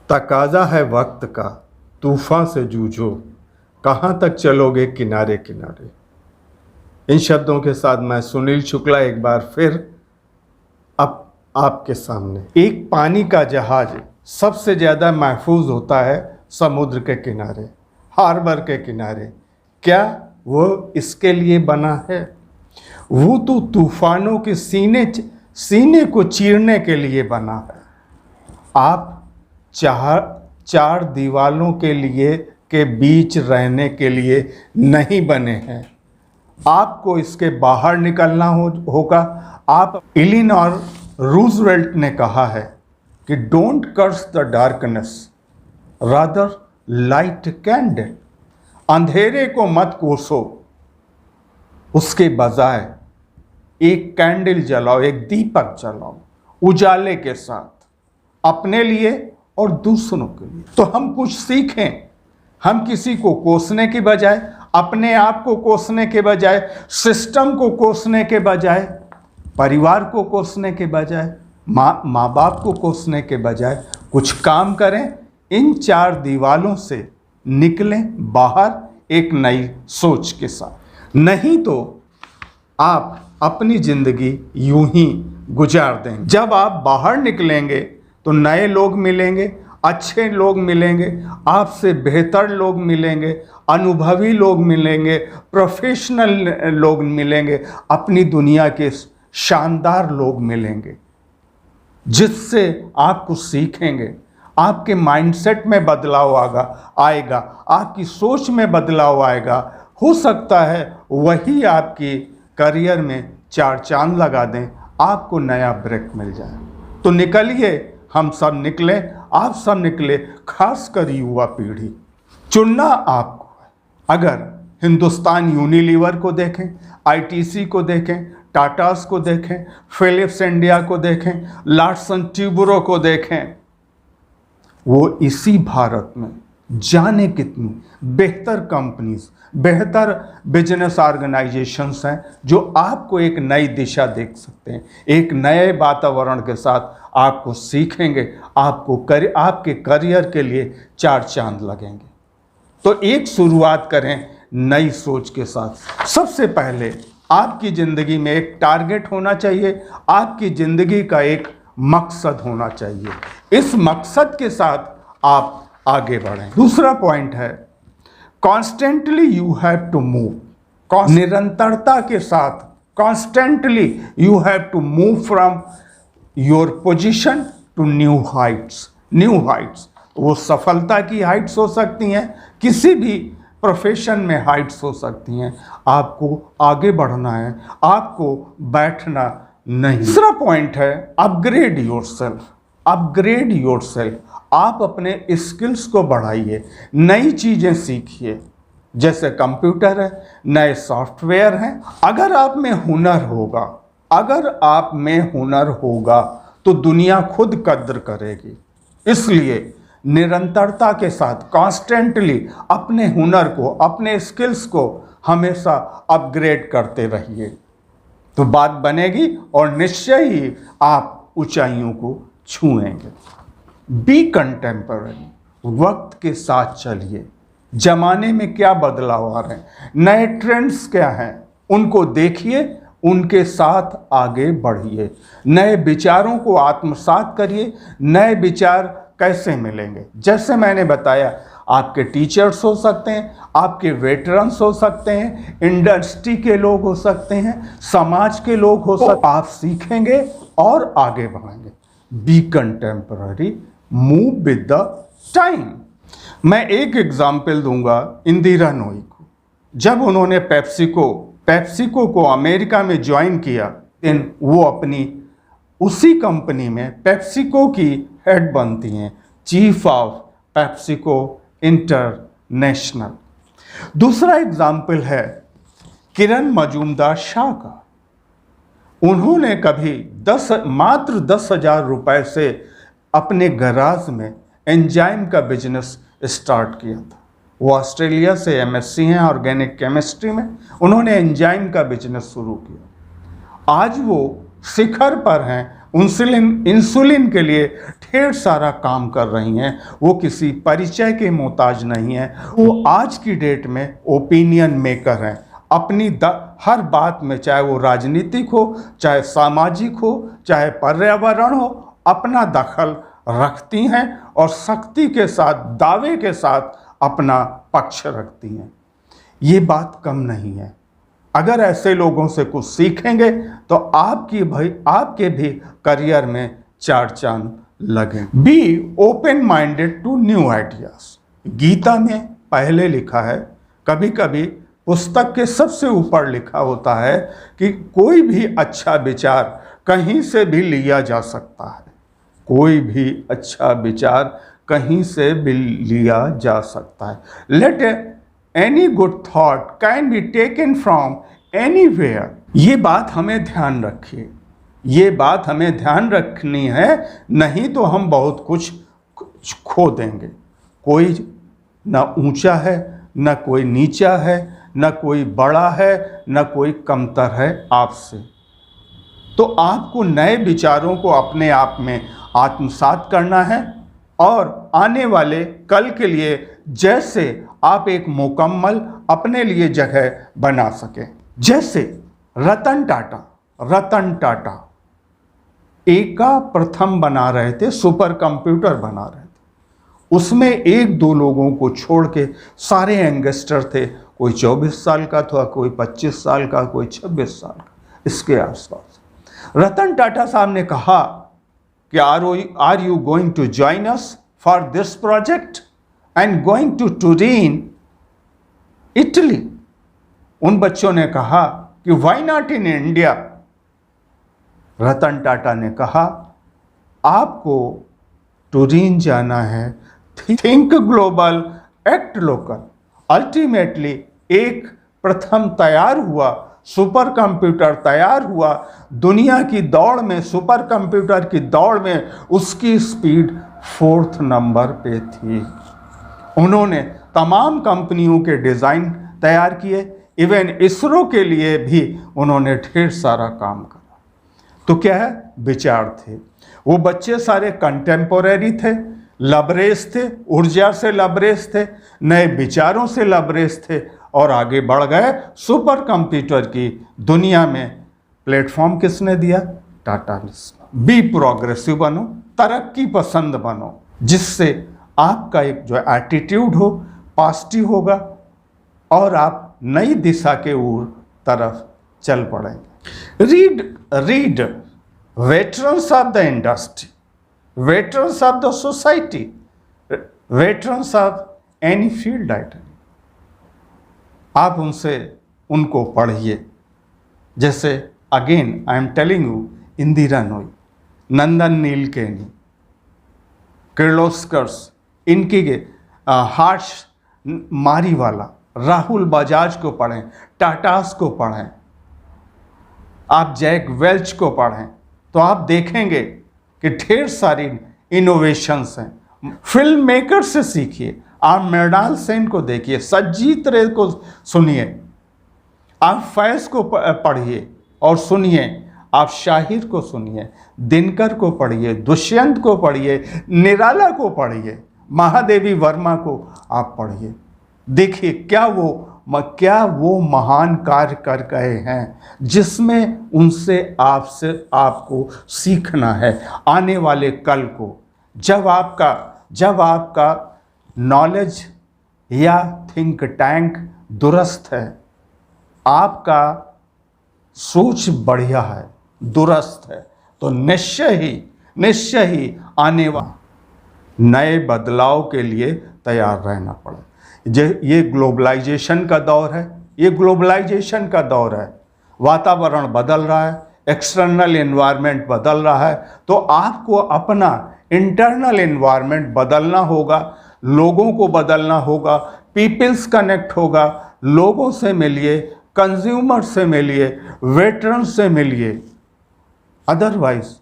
तकाजा है वक्त का, तूफान से जूझो, कहाँ तक चलोगे किनारे किनारे। इन शब्दों के साथ मैं सुनील शुक्ला एक बार फिर अब आपके सामने। एक पानी का जहाज सबसे ज़्यादा महफूज होता है समुद्र के किनारे, हार्बर के किनारे। क्या वो इसके लिए बना है? वो तो तूफानों के सीने को चीरने के लिए बना है। आप चार दीवालों के बीच रहने के लिए नहीं बने हैं। आपको इसके बाहर निकलना होगा। आप इलिनॉर रूजवेल्ट ने कहा है कि don't curse the darkness, rather light candle. अंधेरे को मत कोसो, उसके बजाय एक कैंडल जलाओ, एक दीपक जलाओ उजाले के साथ, अपने लिए और दूसरों के लिए। तो हम कुछ सीखें। हम किसी को कोसने के बजाय, अपने आप को कोसने के बजाय, सिस्टम को कोसने के बजाय, परिवार को कोसने के बजाय, माँ बाप को कोसने के बजाय कुछ काम करें। इन चार दीवालों से निकलें बाहर एक नई सोच के साथ। नहीं तो आप अपनी जिंदगी यूं ही गुजार देंगे। जब आप बाहर निकलेंगे तो नए लोग मिलेंगे, अच्छे लोग मिलेंगे, आपसे बेहतर लोग मिलेंगे, अनुभवी लोग मिलेंगे, प्रोफेशनल लोग मिलेंगे, अपनी दुनिया के शानदार लोग मिलेंगे, जिससे आप कुछ सीखेंगे। आपके माइंडसेट में बदलाव आएगा, आपकी सोच में बदलाव आएगा। हो सकता है वही आपकी करियर में चार चांद लगा दें, आपको नया ब्रेक मिल जाए। तो निकलिए, हम सब निकले, आप सब निकले, खासकर युवा पीढ़ी। चुनना आपको है। अगर हिंदुस्तान यूनिलीवर को देखें, आईटीसी को देखें, टाटास को देखें, फिलिप्स इंडिया को देखें, लार्सन ट्यूब्रो को देखें, वो इसी भारत में जाने कितनी बेहतर कंपनीज, बेहतर बिजनेस ऑर्गेनाइजेशंस हैं जो आपको एक नई दिशा देख सकते हैं। एक नए वातावरण के साथ आपको सीखेंगे, आपके करियर के लिए चार चांद लगेंगे। तो एक शुरुआत करें नई सोच के साथ। सबसे पहले आपकी ज़िंदगी में एक टारगेट होना चाहिए, आपकी ज़िंदगी का एक मकसद होना चाहिए। इस मकसद के साथ आप आगे बढ़ें। दूसरा पॉइंट है constantly you have to move. निरंतरता के साथ constantly you have to move from your position to new heights. वो सफलता की हाइट्स हो सकती हैं, किसी भी प्रोफेशन में हाइट्स हो सकती हैं। आपको आगे बढ़ना है, आपको बैठना नहीं। तीसरा पॉइंट है अपग्रेड योरसेल्फ। आप अपने स्किल्स को बढ़ाइए, नई चीज़ें सीखिए। जैसे कंप्यूटर है, नए सॉफ्टवेयर हैं। अगर आप में हुनर होगा तो दुनिया खुद कद्र करेगी। इसलिए निरंतरता के साथ कॉन्स्टेंटली अपने हुनर को, अपने स्किल्स को हमेशा अपग्रेड करते रहिए, तो बात बनेगी और निश्चय ही आप ऊंचाइयों को छुएंगे। बी कंटेम्पररी, वक्त के साथ चलिए। जमाने में क्या बदलाव आ रहे हैं, नए ट्रेंड्स क्या हैं, उनको देखिए, उनके साथ आगे बढ़िए। नए विचारों को आत्मसात करिए। नए विचार कैसे मिलेंगे? जैसे मैंने बताया, आपके टीचर्स हो सकते हैं, आपके वेटरन्स हो सकते हैं, इंडस्ट्री के लोग हो सकते हैं, समाज के लोग हो सकते हैं। आप सीखेंगे और आगे बढ़ेंगे। Be contemporary, move with the time. मैं एक एग्जाम्पल दूंगा इंदिरा नोई को। जब उन्होंने पेप्सिको को अमेरिका में ज्वाइन किया, देन वो अपनी उसी कंपनी में पेप्सिको की हेड बनती हैं, चीफ ऑफ पेप्सिको इंटरनेशनल। दूसरा एग्जाम्पल है किरण मजूमदार शाह का। उन्होंने कभी मात्र 10,000 रुपए से अपने गराज में एंजाइम का बिजनेस स्टार्ट किया था। वो ऑस्ट्रेलिया से एमएससी हैं ऑर्गेनिक केमिस्ट्री में। उन्होंने एंजाइम का बिजनेस शुरू किया। आज वो शिखर पर हैं, इंसुलिन के लिए ढेर सारा काम कर रही हैं, वो किसी परिचय के मोहताज नहीं हैं, वो आज की डेट में ओपिनियन मेकर हैं। अपनी हर बात में, चाहे वो राजनीतिक हो, चाहे सामाजिक हो, चाहे पर्यावरण हो, अपना दखल रखती हैं और शक्ति के साथ, दावे के साथ अपना पक्ष रखती हैं। ये बात कम नहीं है। अगर ऐसे लोगों से कुछ सीखेंगे तो आपके भी करियर में चार चांद लगे। Be open minded to new ideas. Gita में पहले लिखा है, कभी कभी पुस्तक के सबसे ऊपर लिखा होता है कि कोई भी अच्छा विचार कहीं से भी लिया जा सकता है। कोई भी अच्छा विचार कहीं से भी लिया जा सकता है। Let any good thought can be taken from anywhere. ये बात हमें ध्यान रखिए, ये बात हमें ध्यान रखनी है, नहीं तो हम बहुत कुछ खो देंगे। कोई ना ऊंचा है, ना कोई नीचा है, न कोई बड़ा है, न कोई कमतर है आपसे। तो आपको नए विचारों को अपने आप में आत्मसात करना है और आने वाले कल के लिए जैसे आप एक मुकम्मल अपने लिए जगह बना सकें। जैसे रतन टाटा एका प्रथम बना रहे थे, सुपर कंप्यूटर बना रहे थे। उसमें एक दो लोगों को छोड़ के सारे यंगस्टर थे। कोई 24 साल का था, कोई 25 साल का, कोई 26 साल का, इसके आसपास। रतन टाटा साहब ने कहा कि are you going to join us for this project and going to Turin Italy. उन बच्चों ने कहा कि why not in India. Ratan Tata ने कहा आपको टुरीन जाना है, think global, act local. Ultimately एक प्रथम तैयार हुआ, सुपर कंप्यूटर तैयार हुआ। दुनिया की दौड़ में, सुपर कंप्यूटर की दौड़ में उसकी स्पीड 4th नंबर पे थी। उन्होंने तमाम कंपनियों के डिज़ाइन तैयार किए, इवन इसरो के लिए भी उन्होंने ढेर सारा काम करा। तो क्या है, विचार थे। वो बच्चे सारे कंटेम्पोरेरी थे, लबरेज थे, ऊर्जा से लबरेज थे, नए विचारों से लबरेज थे और आगे बढ़ गए। सुपर कंप्यूटर की दुनिया में प्लेटफॉर्म किसने दिया? टाटा ने। बी प्रोग्रेसिव बनो, तरक्की पसंद बनो, जिससे आपका एक जो एटीट्यूड हो पॉजिटिव होगा और आप नई दिशा के तरफ चल पड़ेंगे। Read veterans of the industry, veterans of the society, veterans of any field item। आप उनको पढ़िए। जैसे again I am telling you, Indira नोई, नंदन नीलकेनी, किर्लोस्कर्स, इनकी हार्श मारीवाला, राहुल बजाज को पढ़ें, टाटास को पढ़ें, आप जैक वेल्च को पढ़ें, तो आप देखेंगे कि ढेर सारी इनोवेशंस हैं। फिल्म मेकर से सीखिए, आप मृणाल सेन को देखिए, सज्जीत रे को सुनिए, आप फैज़ को पढ़िए और सुनिए, आप शाहिर को सुनिए, दिनकर को पढ़िए, दुष्यंत को पढ़िए, निराला को पढ़िए, महादेवी वर्मा को आप पढ़िए। देखिए क्या वो महान कार्य कर गए हैं, जिसमें उनसे आपको सीखना है। आने वाले कल को जब आपका नॉलेज या थिंक टैंक दुरुस्त है, आपका सोच बढ़िया है, दुरुस्त है, तो निश्चय ही आने वाले नए बदलाव के लिए तैयार रहना पड़े। ये ग्लोबलाइजेशन का दौर है, वातावरण बदल रहा है, एक्सटर्नल एनवायरनमेंट बदल रहा है, तो आपको अपना इंटरनल एनवायरनमेंट बदलना होगा, लोगों को बदलना होगा, पीपल्स कनेक्ट होगा, लोगों से मिलिए, कंज्यूमर से मिलिए, वेटरन से मिलिए, अदरवाइज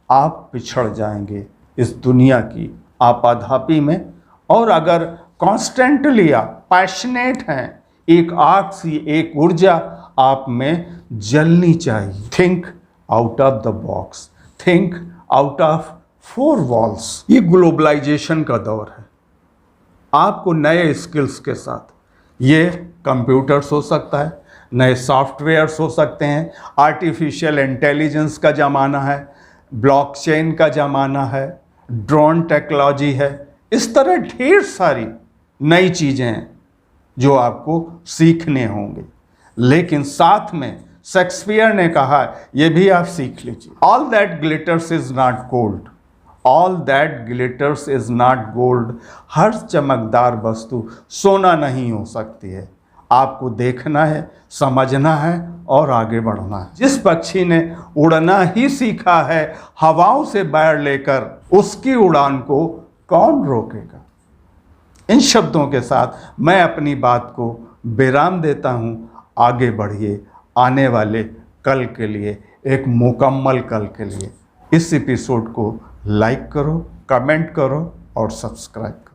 आप पिछड़ जाएंगे इस दुनिया की आपाधापी में। और अगर कॉन्स्टेंटली आप पैशनेट हैं, एक आग सी एक ऊर्जा आप में जलनी चाहिए। Think out of the box, think out of four walls. ये ग्लोबलाइजेशन का दौर है। आपको नए स्किल्स के साथ, ये कंप्यूटर्स हो सकता है, नए सॉफ्टवेयर्स हो सकते हैं, आर्टिफिशियल इंटेलिजेंस का ज़माना है, ब्लॉकचेन का ज़माना है, ड्रोन टेक्नोलॉजी है। इस तरह ढेर सारी नई चीज़ें हैं जो आपको सीखने होंगे। लेकिन साथ में शेक्सपियर ने कहा, ये भी आप सीख लीजिए, all that glitters is not gold, all that glitters is not gold. हर चमकदार वस्तु सोना नहीं हो सकती है। आपको देखना है, समझना है और आगे बढ़ना है। जिस पक्षी ने उड़ना ही सीखा है हवाओं से बैर लेकर, उसकी उड़ान को कौन रोकेगा। इन शब्दों के साथ मैं अपनी बात को विराम देता हूं। आगे बढ़िए, आने वाले कल के लिए, एक मुकम्मल कल के लिए। इस एपिसोड को लाइक करो, कमेंट करो और सब्सक्राइब करो।